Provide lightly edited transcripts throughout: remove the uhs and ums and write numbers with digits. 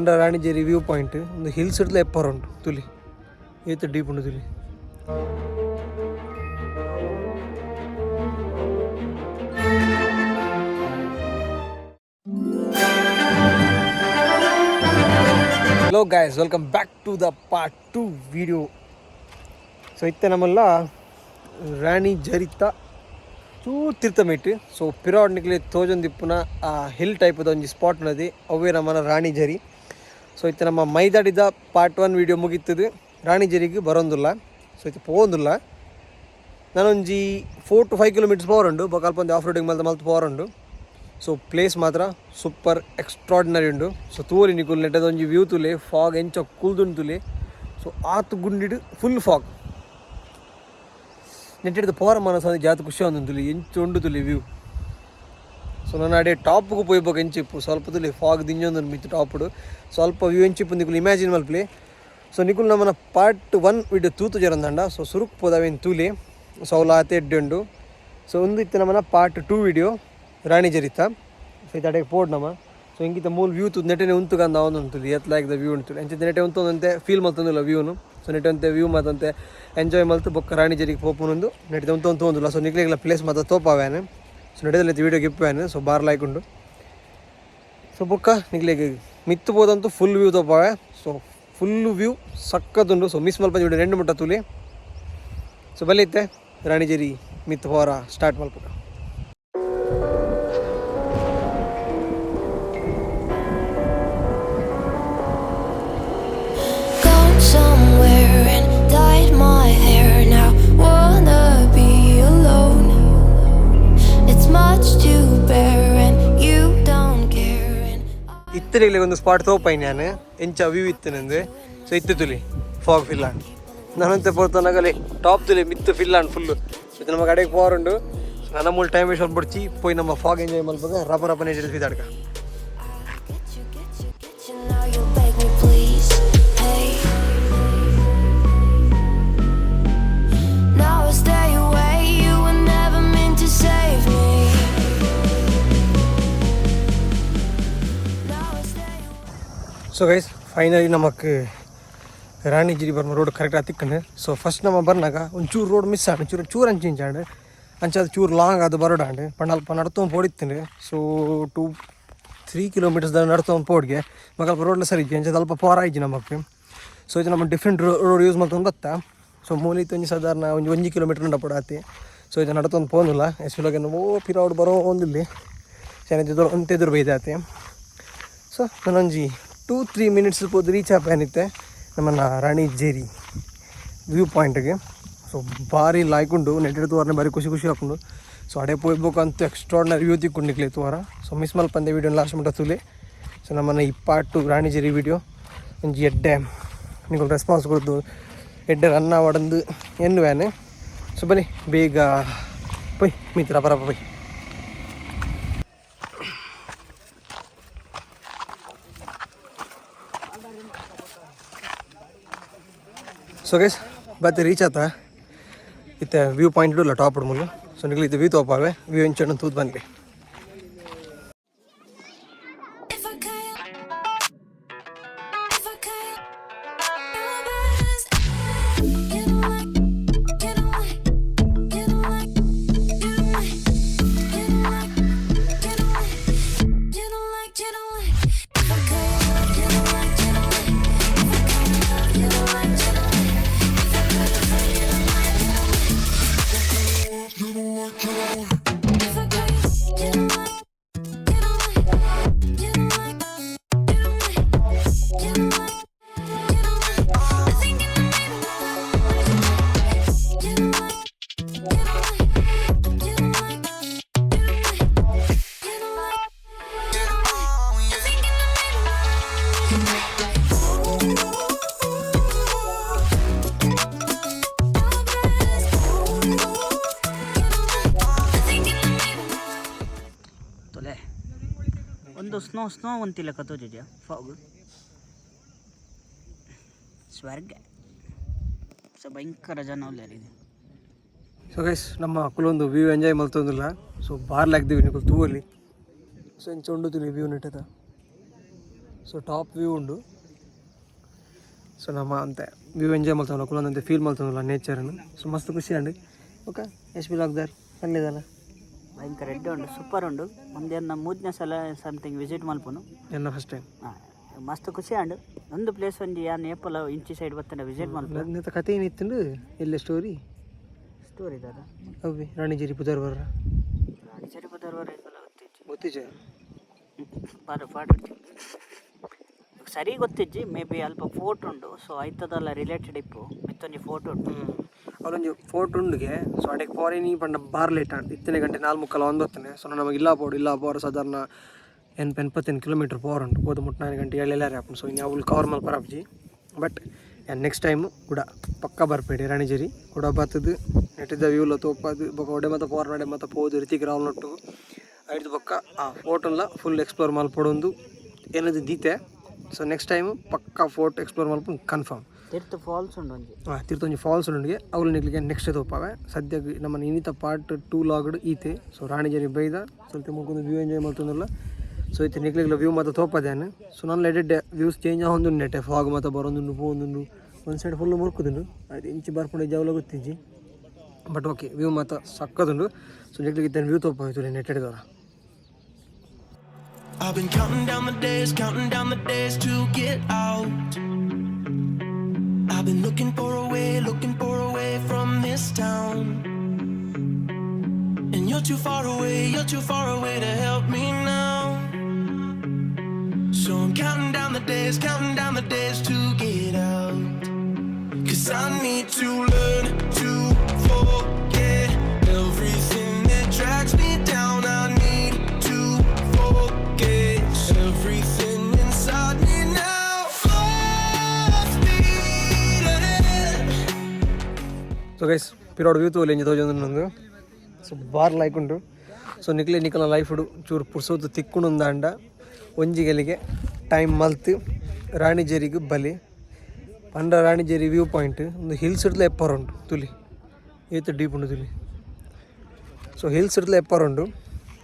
Under Rani Jheri view point ಒಂದು hills ಇಡ್ಲ ಎಪ್ಪರ ಉಂಟು ತುಲಿ ಏತು ಡೀಪ್ ಉಂಟು ತುಲಿ. Hello guys, welcome back to the part 2 video. So ಇತ್ತೆ ನಮ್ಮಲ್ಲ ರಾಣಿ ಜರಿತ ಚೂರು ತಿರ್ತಮೇಟ್. ಸೊ ಪಿರಾಡ್ ನಿಕ್ಲೆ ತೋಜೊಂದಿಪ್ಪುನ ಆ ಹಿಲ್ ಟೈಪದ ಒಂಜಿ ಸ್ಪಾಟ್ ನದಿ ಅವೇ ನಮ್ಮನ ರಾಣಿ ಜರಿ. ಸೊ ಇತ್ತೆ ನಮ್ಮ ಮೈದಾಡಿದ ಪಾರ್ಟ್ 1 ವಿಡಿಯೋ ಮುಗಿತದೆ. ರಾಣಿ ಜರಿಗೆ ಬರೋದಿಲ್ಲ. ಸೊ ಇತ್ತೆ ಪೋಂದಿಲ್ಲ. ನಾನೊಂಜಿ 4 to 5 kilometers ಪೋರುಂಡು ಬೊಕ್ಕ ಅಲ್ಪ ಒಂದು ಆಫ್ ರೋಡಿಂಗ್ ಮಲ್ತು ಪೋರುಂಡು. ಸೊ ಪ್ಲೇಸ್ ಮಾತ್ರ ಸೂಪರ್ ಎಕ್ಸ್ಟ್ರಾರ್ಡಿನರಿ ಉಂಡು. ಸೊ ತೂಲಿ ನಿಕುಲ್ ನೆಟ್ಟದ ಒಂಜಿ ವ್ಯೂ ತುಲೆ ಫಾಗ್ ಎಂಚ ಕುಲ್ದುಂಡು ತುಲೆ. ಸೊ ಆತು ಗುಂಡಿಡು ಫುಲ್ ಫಾಗ್ ನೆಟ್ಟಿಡ್ದು ಪೋರ ಮನಸ್ಸು ಜಾತಿ ಖುಷಿ ಒಂದು ತುಲಿ ಎಂಚು ಉಂಡು ತುಲಿ ವ್ಯೂ. ಸೊ ನಾನು ಅಡೆ ಟಾಪ್ಗೂ ಪೋಯ್ಬೇಕು ಎಂಚಿಪ್ಪು ಸ್ವಲ್ಪ ತುಲಿ ಫಾಗ್ ದಿಂಜೊಂದು ಮಿತ್ತು ಟಾಪ್ಡು ಸ್ವಲ್ಪ ವ್ಯೂ ಎಂಚಿಪ್ಪು ನಿಕುಲ್ ಇಮ್ಯಾಜಿನ್ ಮಲ್ಪ್ಲಿ. ಸೊ ನಿಕುಲ್ ನಮ್ಮನ ಪಾರ್ಟ್ 1 ವಿಡಿಯೋ ತೂತು ಜರಂದಂಡ. ಸೊ ಸುರುಕ್ ಪೋದವೇನು ತೂಲಿ ಸೊ ಅವಲ ಆತ ಎಡ್ಡೆ ಉಂಡು. ಸೊ ಒಂದು ಇತ್ತು ನಮ್ಮನ ಪಾರ್ಟ್ 2 ವಿಡಿಯೋ ರಾಣಿ ಜರಿತ. ಸೊ ಇದು ಅಡೆಗೆ ಪೋಡ್ ನಮ್ಮ. ಸೊ ಹಿಂಗಿತ ಮೂಲ ವ್ಯೂ ತು ನೆಟ್ಟೆ ಉಂತುಗಂದ ಅವನು ಉಂಟು ಎತ್ಲಾಯ್ದ ವ್ಯೂ ಉಂಟು ಎಂಚಿದ ನೆಟ್ಟೆ ಉಂತಂತೆ ಫೀಲ್ ಮಲ್ತಂದಿಲ್ಲ ವ್ಯೂನು. ಸೊ ನೆಟ್ಟಂತೆ ವ್ಯೂ ಮಾತಂತೆ ಎಂಜಾಯ್ ಮಲ್ತು ಬೊಕ್ಕ ರಾಣಿ ಜರಿಗೆ ಪೋಪುನೊಂದು ನೆಟ್ಟಿದ ಉಂತು ಒಂದಿಲ್ಲ. ಸೊ ನಿಕ್ಲಿಗೆಲ್ಲ ಪ್ಲೇಸ್ ಮಾತ್ರ ತೋಪಾವೇನೆ. ಸೊ ನಡೆದಲ್ಲಿ ವೀಡಿಯೋಗೆ ಇಪ್ಪೇನೆ. ಸೊ ಬಾರ್ಲಾಯ್ಕೊಂಡು ಸೊ ಬೊಕ್ಕ ನಿಕ್ಲಿಗೆ ಮಿತ್ತು ಬೋದಂತೂ ಫುಲ್ ವ್ಯೂ ತೋಪಾವೆ. ಸೊ ಫುಲ್ಲು ವ್ಯೂ ಸಕ್ಕತ್ತುಂಡು. ಸೊ ಮಿಸ್ ಮಲ್ಪ ವಿಡಿಯೋ 2 ಮುಟ್ಟ ತುಲಿ. ಸೊ ಬಲ್ಲಿತ್ತೆ ರಾಣಿ ಜರಿ ಮಿತ್ತು ಹೋರ ಸ್ಟಾರ್ಟ್ ಮಲ್ಪಕ. ಇತ್ತರಿಗೆ ಒಂದು ಸ್ಪಾಟ್ ತೋಪಾಯಿ ನಾನು ಎಂಚ ವ್ಯೂ ಇತ್ತು ನಂದು. ಸೊ ಇತ್ತು ತುಲಿ ಫಾಗ್ ಫಿಲ್ಲಾಂಡ್ ನಾನಂತೆ ಪೋರ್ತಾನಾಗಲೇ ಟಾಪ್ ತುಲಿ ಮಿತ್ತು ಫಿಲ್ಲಾಂಡ್ ಫುಲ್ಲು. ಇದು ನಮ್ಮ ಕಡೆಗೆ ಪೋರುಂಡು. ನನ್ನ ಮೂಲ ಟೈಮ್ ವೇಸ್ಟ್ ಮಾಡ್ಬಿಡ್ಚಿ ಪೋಯ್ ನಮ್ಮ ಫಾಗ್ ಎಂಜಾಯ್ ಮಾಡ್ಬೇಕು ರಪ ರಪ ನೆಟ್ಟಿದ್ದು ಬಿದ್ದಾಡ್ಕ. ಸೊ ಗೈಸ್ ಫೈನಲಿ ನಮಕ್ ರಾಣಿ ಜಿರಿ ಬರ್ಮ ರೋಡ್ ಕರೆಕ್ಟ್ ಆತಿಕ್ಕಂಡು. ಸೊ ಫಸ್ಟ್ ನಮ್ಮ ಬರ್ನಾಗ ಒಂಚೂರು ರೋಡ್ ಮಿಸ್ ಆಂಡು ಚೂರು ಅಂಚಿಂಚಾಂಡು ಅಂಚದು ಚೂರು ಲಾಂಗ್ ಅದು ಬರೋಡಾಂಡು ಪಂಡಲ್ಪ ನಡ್ತೊಂದು ಪೋಡಿತ್ತಂಡು. ಸೊ 2-3 kilometers ನಡ್ತೊಂದು ಪೋಡ್ಗೆ ಮಗಲ್ಪ ರೋಡ್ಲ ಸರಿ ಇಜ್ಜಿ ಅಂಚದು ಅಲ್ಪ ಪೋರ ಇಜ್ಜಿ ನಮಗೆ. ಸೊ ಇದು ನಮ್ಮ ಡಿಫ್ರೆಂಟ್ ರೋಡ್ ಯೂಸ್ ಮಾಡ್ತೊಂದು ಬತ್ತ. ಸೊ ಮೂಲಿತ್ತು ಒಂಜಿ ಸಾಧಾರಣ 1 kilometer ನಡ ಪೋಡಾತಿ. ಸೊ ಇದು ನಡ್ತೊಂದು ಪೋನಿಲ್ಲ ಎಸ್ವಿಲಗೆ ಓ ಪಿರಾಡ್ ಬರೋ ಒಂದಿಲ್ಲಿ ಚೆನ್ನಾಗಿ ಅಂತೆದುರು ಬೈದಾತಿ. ಸೊ ನಾನೊಂಜಿ 2-3 minutes ಪೋದು ರೀಚ್ ಆಪೇನಿತ್ತೆ ನಮ್ಮನ್ನ ರಾಣಿ ಜೇರಿ ವ್ಯೂ ಪಾಯಿಂಟ್ಗೆ. ಸೊ ಭಾರಿ ಲಾಯ್ಕೊಂಡು ನೆಟ್ಟಿಡ್ತು ವಾರನೇ ಭಾರಿ ಖುಷಿ ಹಾಕೊಂಡು. ಸೊ ಅಡೆ ಪೋಯ್ಬೇಕು ಅಂತ ಎಕ್ಸ್ಟ್ರಾರ್ಡಿನರಿ ವ್ಯೂ ತಿಕ್ಕೊಂಡಿಕ್ಲಿ ವಾರ. ಸೊ ಮಿಸ್ ಮಲ್ಪಂದೆ ವೀಡಿಯೋ ಲಾಸ್ಟ್ ಮಟ್ಟ ತುಲಿ. ಸೊ ನಮ್ಮನ್ನ ಈ ಪಾರ್ಟ್ 2 ರಾಣಿ ಜೇರಿ ವೀಡಿಯೋ ಒಂಜಿ ಎಡ್ಡೆ ನಿಮಗೆ ರೆಸ್ಪಾನ್ಸ್ ಕೊಡ್ದು ಎಡ್ಡೆ ರನ್ನ ಒಡಂದು ಎನ್ನು ವ್ಯಾನೆ. ಸೊ ಬನ್ನಿ ಬೇಗ ಪೊಯ್ ಮಿತ್ರ ಪರಪ ಪೊಯ್. ಸೊ ಗೈಸ್ ಬತ್ತೆ ರೀಚ್ ಆತ ಇತ್ತೆ ವ್ಯೂ ಪಾಯಿಂಟ್ ಇಡಲ್ಲ ಟಾಪ್ ಮುಲ್ಲು. ಸೊ ನಿಕ್ಲಿ ಇದು ವ್ಯೂ ತೋಪಾವೆ ವ್ಯೂ ಎಂಚು ತೂತ್ ಬನ್ನಿ. ಒಂದು ಸ್ನೋ ಅಂತಿಲ್ಲ ಕತ್ತೋದಿದೆಯಾ ಫಾಗ್ ಸ್ವರ್ಗ. ಸೊ ಭಯಂಕರ ಜನ ಅಲ್ಲಿದೆ. ಸೊ ಗೈಸ್ ನಮ್ಮ ಕುಲೊಂದು ವ್ಯೂ ಎಂಜಾಯ್ ಮಲ್ತೊಂದಿಲ್ಲ. ಸೊ ಬಾರ್ಲಾಗ್ದೀವಿ ನೀವು ತೂವಲ್ಲಿ. ಸೊ ಎಂಚ ಉಂಡುತ್ತಿಲ್ಲ ವ್ಯೂ ನೆಟ್ಟದ. ಸೊ ಟಾಪ್ ವ್ಯೂ ಉಂಡು. ಸೊ ನಮ್ಮ ಅಂತೆ ವ್ಯೂ ಎಂಜಾಯ್ ಮಾಡ್ತಾವಲ್ಲ ಕುಲಂದಂತೆ ಫೀಲ್ ಮಾಡ್ತಾವಲ್ಲ ನೇಚರನ್ನು. ಸೊ ಮಸ್ತ್ ಖುಷಿ ಅಂడి. ಓಕೆ ಎಷ್ಟು ಫೀಲ್ ಆಗ್ದಾರೆ ಅಲ್ಲಿದಲ್ಲ ಭಯಂಕರ ರೆಡ್ ಉಂಡು ಸೂಪರ್ ಉಂಡು. ಒಂದೇ ನಮ್ಮ 3ನೇ ಸಲ ಸಮಥಿಂಗ್ ವಿಸಿಟ್ ಮಲ್ಪನು ಎನ್ನ ಫಸ್ಟ್ ಟೈಮ್. ಮಸ್ತ್ ಖುಷಿ ಅಂಡು. ಒಂದು ಪ್ಲೇಸ್ ಒಂದು ಯಾನ್ ಏಪಲ ಇಂಚಿ ಸೈಡ್ ಬರ್ತಂಡ ವಿಸಿಟ್ ಮಲ್ಪ. ನಿಂತ ಕತೆ ಏನಿತ್ತು ಎಲ್ಲ ಸ್ಟೋರಿ ಇದಾದ ಅವಿ ರಾಣಿ ಜರಿ ಪುದರ್ವರ ರಾಣಿ ಜರಿ ಪುದರ್ವರ ಗೊತ್ತಿಜ್ಜ ಪಾಡು ಸರಿ ಗೊತ್ತಿಜ್ಜಿ ಮೇ ಬಿ ಅಲ್ಪ ಫೋಟೋ ಉಂಡು. ಸೊ ಆಯ್ತದಲ್ಲ ರಿಲೇಟೆಡ್ ಇಪ್ಪು ಮಿತ್ತೊಂದು ಫೋಟೋ ಉಂಟು ಅವರೊಂದು ಫೋಟೋ ಉಂಡುಗೆ. ಸೊ ಅಡೆಗೆ ಫಾರಿನಿ ಪಂಡ ಬಾರ್ ಲೇಟ್ ಆಂಡ್ 2 ಗಂಟೆ 4:30 ಒಂದೊತ್ತನೆ. ಸೊ ನಮಗೆ ಇಲ್ಲ ಪೋರು ಸಾಧಾರಣ 80 ಕಿಲೋಮೀಟರ್ ಪವರ್ ಉಂಟು. ಹೋದ 4 ಗಂಟೆ ಎಲ್ಲೆಲ್ಲಾರೆ ಆಪು. ಸೊ ಇನ್ನು ಅವ್ಳು ಕವರ್ ಮಲ್ಪರ ಅಪ್ಜಿ. ಬಟ್ ನೆಕ್ಸ್ಟ್ ಟೈಮು ಕೂಡ ಪಕ್ಕ ಬರ್ಬೇಡಿ ರಾಣಿಜೇರಿ ಕೂಡ ಬತ್ತದು ನೆಟ್ಟಿದ್ದ ವ್ಯೂಲ ತೋಪದು ಬೊಕ್ಕ ಒಡೆ ಮತ್ತು ಪವರ್ ನಡೆ ಮತ್ತು ಪೋದು ರೀತಿಗೆ ರಾವ್ ನೊಟ್ಟು ಐದು ಬೊಕ್ಕ ಆ ಫೋಟೋಲ್ಲ ಫುಲ್ ಎಕ್ಸ್ಪ್ಲೋರ್ ಮಲ್ಪಡೊಂದು ಏನದು ದೀತೆ. ಸೊ ನೆಕ್ಸ್ಟ್ ಟೈಮು ಪಕ್ಕ ಫೋಟೋ ಎಕ್ಸ್ಪ್ಲೋರ್ ಮಲ್ಪ ಕನ್ಫರ್ಮ್. ತೀರ್ಥ ಫಾಲ್ಸ್ ಉಂಡು ತೀರ್ಥೊಂಜಿ ಫಾಲ್ಸ್ ಉಂಡಿಗೆ ಅವ್ಲು ನಿಗ್ಲಿಗೆ ನೆಕ್ಸ್ಟ್ ತೋಪಾವೆ. ಸದ್ಯಕ್ಕೆ ನಮ್ಮ ಇನ್ನಿತ ಪಾರ್ಟ್ 2 ಲಾಗ್ಡ್ ಈತೆ. ಸೊ ರಾಣಿಜೇರಿ ಬೈದ ಸ್ವಲ್ಪ ಮುಗಿದು ವ್ಯೂ ಎಂಜಾಯ್ ಮಾಡ್ತಂದಿಲ್ಲ. ಸೊ ಇತ್ತು ನಿಗ್ಲಿಗ್ಲ ವ್ಯೂ ಮತ್ತು ತೋಪದೇನು. ಸೊ ನಾನು ಎಡೆಡ್ ವ್ಯೂಸ್ ಚೇಂಜ್ ಆಗೊಂದು ನೆಟ್ಟೆ ಫಾಗ್ ಮತ್ತು ಬರೋದು ಹೋಗೊಂದು ಒಂದು ಸೈಡ್ ಫುಲ್ಲು ಮುರ್ಕುದುಂಡು ಅದು ಇಂಚಿ ಬರ್ಕೊಂಡು ಜಾವಲ ಗೊತ್ತಿಜ್ಜಿ. ಬಟ್ ಓಕೆ ವ್ಯೂ ಮತ್ತು ಸಕ್ಕದುಂಡು. ಸೊ ನಿಗ್ಲಿಗೆ ಇತ್ತೇನು ವ್ಯೂ ತೋಪಾಯ್ತು ನೆಟ್ಟೆಡ್ದವರ. I've been counting down the days to get out. I've been looking for a way from this town. And you're too far away to help me now. So I'm counting down the days to get out. 'Cause I need to learn to forget everything that drags me down. I need to forget everything inside me now. Full speed ahead. So guys ಪಿರೋಡ್ view ತೋಲಿ ಎಂಜಿ ತೋಜೊಂದು ನಂದು. So ಬಾರ್ like ಉಂಟು. So ನಿಖಲ life ಉಡು ಚೂರು ಪುರ್ಸೋದು ತಿಕ್ಕುಣುಂದಾಂಡ ಒಂಜಿಗೆಲಿಗೆ ಟೈಮ್ ಮಲ್ತು ರಾಣಿಜೇರಿಗೆ ಬಲಿ ಪಂಡ ರಾಣಿಜೇರಿ ವ್ಯೂ ಪಾಯಿಂಟ್ ಒಂದು ಹಿಲ್ಸ್ ಇಡ್ಲ ಎಪ್ಪರ್ ಉಂಟು ತುಲಿ ಏತು ಡೀಪ್ ಉಂಟು ತುಲಿ. ಸೊ ಹಿಲ್ಸ್ ಇಡ್ಲ ಎಪ್ಪರ್ ಉಂಟು.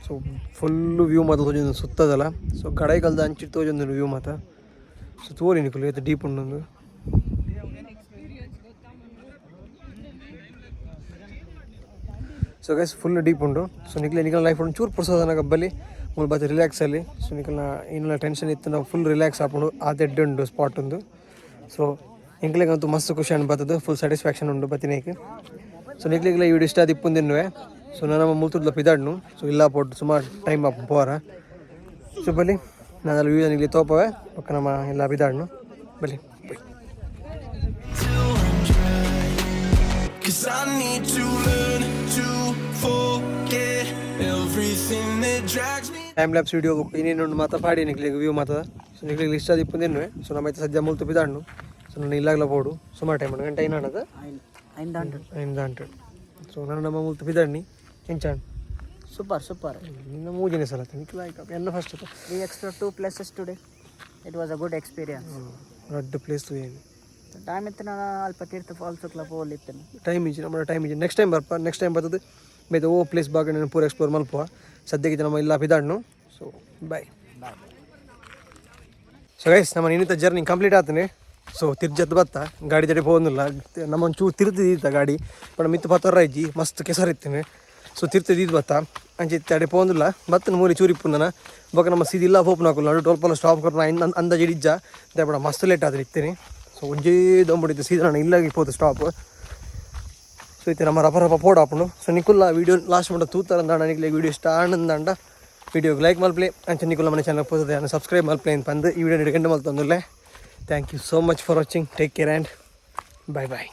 ಸೊ ಫುಲ್ಲು ವ್ಯೂ ಮಾತ ತೋಜೊಂದು ಸುತ್ತದಲ್ಲ. ಸೊ ಗಡೈಗಲ್ದ ಅಂಚಿಟ್ಟು ತೋಜೊಂದು ವ್ಯೂ ಮಾತ. ಸೊ ತೋರಿ ನಿಖಲು ಏತು ಡೀಪ್ ಉಂಟು. ಸೊ ಗೈಸ್ ಫುಲ್ ಡೀಪ್ ಉಂಟು. ಸೊ ನಿಖಲ ಲೈಫ್ ಉಂಟು ಚೂರು ಪುರ್ಸೋದನ ಗಬ್ಬಲಿ ಮುಳು ಬತ್ತೆ ರಿಲ್ಯಾಕ್ಸ್ ಅಲ್ಲಿ. ಸೊ ನಿಖಲ್ನ ಏನೆಲ್ಲ ಟೆನ್ಷನ್ ಇತ್ತು ನಾವು ಫುಲ್ ರಿಲ್ಯಾಕ್ಸ್ ಹಾಕೊಂಡು ಅದೆಡ್ಡೆ ಉಂಡು ಸ್ಪಾಟ್ ಒಂದು. ಸೊ ಎಂಕ್ಲಿಗಂತೂ ಮಸ್ತ್ ಖುಷಿ ಅನ್ಬತ್ತದು ಫುಲ್ ಸ್ಯಾಟಿಸ್ಫ್ಯಾಕ್ಷನ್ ಉಂಡು ಬತ್ತಿನೇಕೆ. ಸೊ ನಿಕ್ಲಿಗ್ಲ ಈ ವಿಡಿಯೋ ಇಷ್ಟ ಅದು ಇಪ್ಪುಂದಿನ್ನುವೆ. ಸೊ ನಮ್ಮ ಮುಲ್ತುದ್ಲ ಪಿದಾಡ್ನು. ಸೊ ಇಲ್ಲ ಪೋಟ್ ಸುಮಾರು ಟೈಮ್ ಅಪ್ ಪೋರ. ಸೊ ಬಲಿ ನಾನು ಅಲ್ಲಿ ವ್ಯೂ ನಿಗ್ಲಿ ತೋಪವೆ ಪಕ್ಕ ನಮ್ಮ ಎಲ್ಲ ಪಿದಾಡ್ನು ಬಲಿ. Cause I need to learn to forget everything that drags me. Time lapse video ಇನ್ನೇನು ಮಾತಾ ಪಾಡಿ ನಿಕ್ಲಿಗೆ ವ್ಯೂ ಮಾತದ. ಸೊ ನಿಕ್ಲಿಗೆ ಇಷ್ಟ ಅದು ಇಪ್ಪುಂದಿನ್ನುವೆ. ಸೊ ನಮ್ಮೈತೆ ಸದ್ಯ ಮುಲ್ತು ಪಿದಾಡ್ನು. ಸೊ ನಾನು ಇಲ್ಲಾಗಲ ಪೋಡು ಸುಮಾರು ಟೈಮ್ ಗಂಟೆ ಏನಾಡದ 500. ಸೊ ನಾನು ನಮ್ಮ ಮುಲ್ತು ಪಿದಾಡ್ನಿ ಎಂಚಾಣ್ ಸೂಪರ್ ನಿನ್ನ ಮೂಜಿನ ಸಲ ಲೈಕ್ ಎನ್ನ first we explored 2 places today. It was a good experience. ದೊಡ್ಡ ಪ್ಲೇಸ್ ಏನು ಟೈಮ್ ಇತ್ತು ಅಲ್ಪ ತೀರ್ಥ ಫಾಲ್ಸ್ ಕ್ಲಬ್ ಹೋಗ್ಲಿತ್ತು ಟೈಮ್ ಈಜಿ ನಮ್ಮ ಟೈಮ್ ಈಜಿ ನೆಕ್ಸ್ಟ್ ಟೈಮ್ ಬರ್ತದೆ ಬೈದು ಓ ಪ್ಲೇಸ್ ಬಾಗ ನಾನು ಪೂರ ಎಕ್ಸ್ಪ್ಲೋರ್ ಮಲ್ಪುವ ಸದ್ಯಕ್ಕೆ ನಮ್ಮ ಇಲ್ಲ ಪಿದಾಡ್ನು. So bye. ಸೊ ಗೈಸ್ ನಮ್ಮ ಇನ್ನಿತ ಜರ್ನಿ ಕಂಪ್ಲೀಟ್ ಆತನೆ. ಸೊ ತಿರ್ಜತ್ ಬತ್ತ ಗಾಡಿ ಜಡಿ ಹೋಗೋದಿಲ್ಲ ನಮ್ಮ ಒಂಚೂರು ತಿರ್ತಿದ್ದ ಗಾಡಿ ಬಟ್ ಮಿತ್ತು ಪತ್ತೊರ ಇಜ್ಜಿ ಮಸ್ತ್ ಕೆಸರಿತ್ತೇನೆ. ಸೊ ತಿರ್ತಿದ್ದು ಬತ್ತ ಅಂಚೆ ಅಡೆ ಹೋಗೋದಿಲ್ಲ ಬತ್ತನ ಮೂರಿ ಚೂರಿಪ್ಪುಂದನ ಬೊಕ ನಮ್ಮ ಸೀದಿಲ್ಲ ಹೋಪ್ನ ಹಾಕಲ್ಲ ಅದು ಟೋಲ್ಪಲ್ಲ ಸ್ಟಾಪ್ ಕೊಟ್ಟು ಅಂದಾಜು ಇಜ್ಜ ದೇಪಡ ಮಸ್ತ್ ಲೇಟ್ ಆದ್ರೆ ಇತ್ತೇನೆ. ಸೊ ಒಂಜೇ ದೊಂಬಿಡಿದ್ದು ಸೀದಾ ನಾನು ಇಲ್ಲಾಗಿ ಹೋದ ಸ್ಟಾಪ್. ಸೊ ಇತ್ತೆ ನಮ್ಮ ರಪ ಪೋಡ್ ಹಾಪುಂಡು. ಸೊ ನಿಕುಲ್ಲ ವೀಡಿಯೋ ಲಾಸ್ಟ್ ಮಾಡ ತೂತರ ಅಂದಾಂಡ ನಿಕ್ಲೆ ವೀಡಿಯೋ ಇಷ್ಟ ಆನಂದಾಂಡ ವೀಡಿಯೋಗೆ ಲೈಕ್ ಮಲ್ಪ್ಲೆ ಅಂಚೆ ನಿಕುಲ್ಲ ಮನೆ ಚಾನಲ್ ಪೋತದೆ ಸಬ್ಸ್ಕ್ರೈಬ್ ಮಲ್ಪ್ಲೆ ಅಂತ ಬಂದು ಈ ವಿಡಿಯೋ ಹಿಡ್ಕೊಂಡು ಮಲ್ತಂದಿಲ್ಲ. Thank you so much for watching. Take care and bye bye.